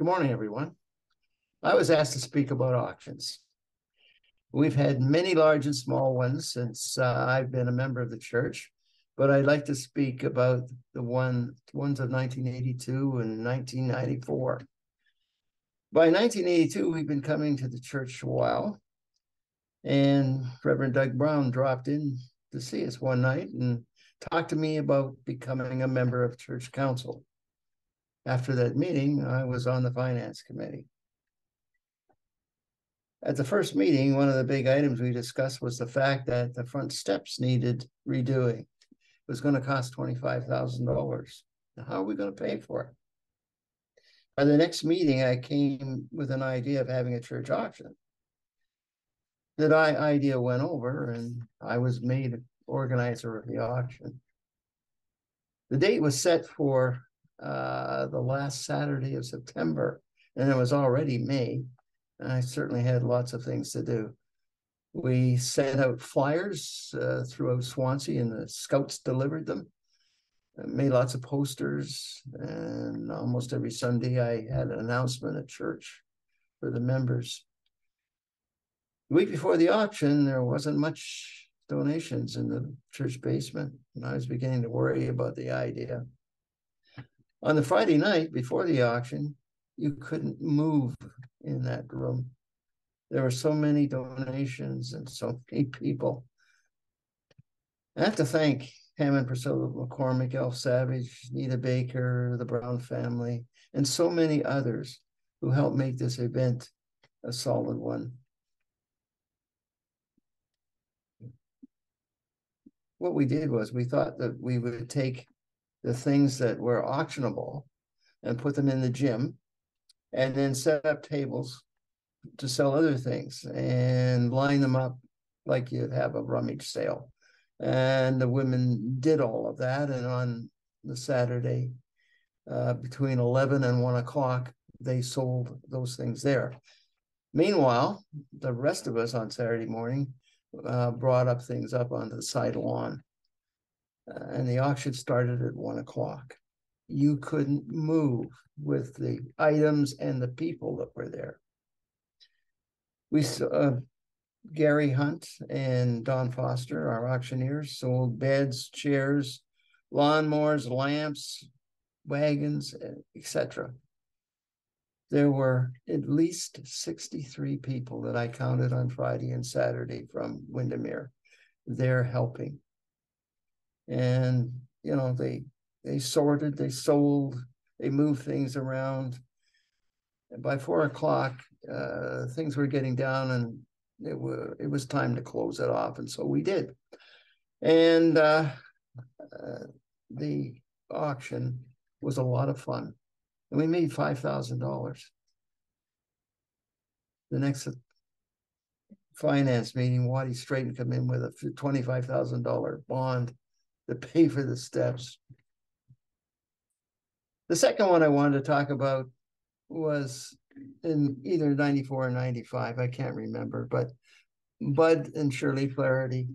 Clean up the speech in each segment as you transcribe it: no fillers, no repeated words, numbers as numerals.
Good morning, everyone. I was asked to speak about auctions. We've had many large and small ones since I've been a member of the church, but I'd like to speak about the ones of 1982 and 1994. By 1982, we've been coming to the church a while, and Reverend Doug Brown dropped in to see us one night and talked to me about becoming a member of church council. After that meeting, I was on the finance committee. At the first meeting, one of the big items we discussed was the fact that the front steps needed redoing. It was going to cost $25,000. Now, how are we going to pay for it? By the next meeting, I came with an idea of having a church auction. That idea went over, and I was made organizer of the auction. The date was set for the last Saturday of September, and it was already May. I certainly had lots of things to do. We sent out flyers throughout Swansea, and the scouts delivered them. I made lots of posters, and almost every Sunday I had an announcement at church for the members. The week before the auction, there wasn't much donations in the church basement, and I was beginning to worry about the idea. On the Friday night before the auction, you couldn't move in that room. There were so many donations and so many people. I have to thank Ham and Priscilla McCormick, Elf Savage, Nita Baker, the Brown family, and so many others who helped make this event a solid one. What we did was we thought that we would take the things that were auctionable and put them in the gym, and then set up tables to sell other things and line them up like you'd have a rummage sale. And the women did all of that. And on the Saturday, between 11 and 1 o'clock, they sold those things there. Meanwhile, the rest of us on Saturday morning brought up things up onto the side lawn. And the auction started at 1 o'clock. You couldn't move with the items and the people that were there. We saw Gary Hunt and Don Foster, our auctioneers, sold beds, chairs, lawnmowers, lamps, wagons, etc. There were at least 63 people that I counted on Friday and Saturday from Windermere there helping. And, you know, they sorted, they sold, they moved things around. And by 4 o'clock, things were getting down, and it was time to close it off. And so we did. And the auction was a lot of fun. And we made $5,000. The next finance meeting, Waddy Straighten come in with a $25,000 bond to pay for the steps. The second one I wanted to talk about was in either 94 or 95, I can't remember, but Bud and Shirley Flaherty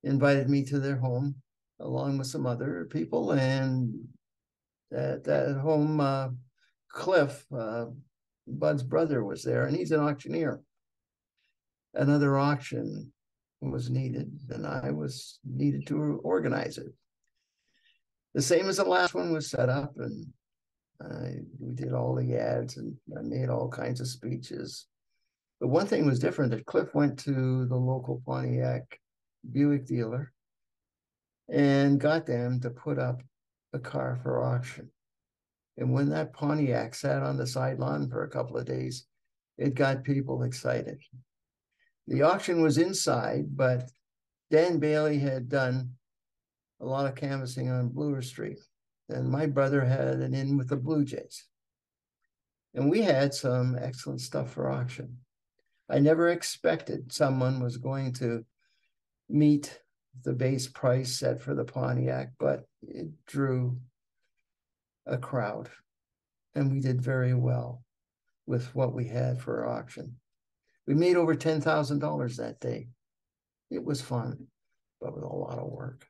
invited me to their home along with some other people. And at that home, Cliff, Bud's brother, was there, and he's an auctioneer. Another auction was needed, and I was needed to organize it. The same as the last one was set up, and we did all the ads, and I made all kinds of speeches. But one thing was different, that Cliff went to the local Pontiac Buick dealer and got them to put up a car for auction. And when that Pontiac sat on the sideline for a couple of days, it got people excited. The auction was inside, but Dan Bailey had done a lot of canvassing on Bloor Street, and my brother had an in with the Blue Jays. And we had some excellent stuff for auction. I never expected someone was going to meet the base price set for the Pontiac, but it drew a crowd, and we did very well with what we had for auction. We made over $10,000 that day. It was fun, but with a lot of work.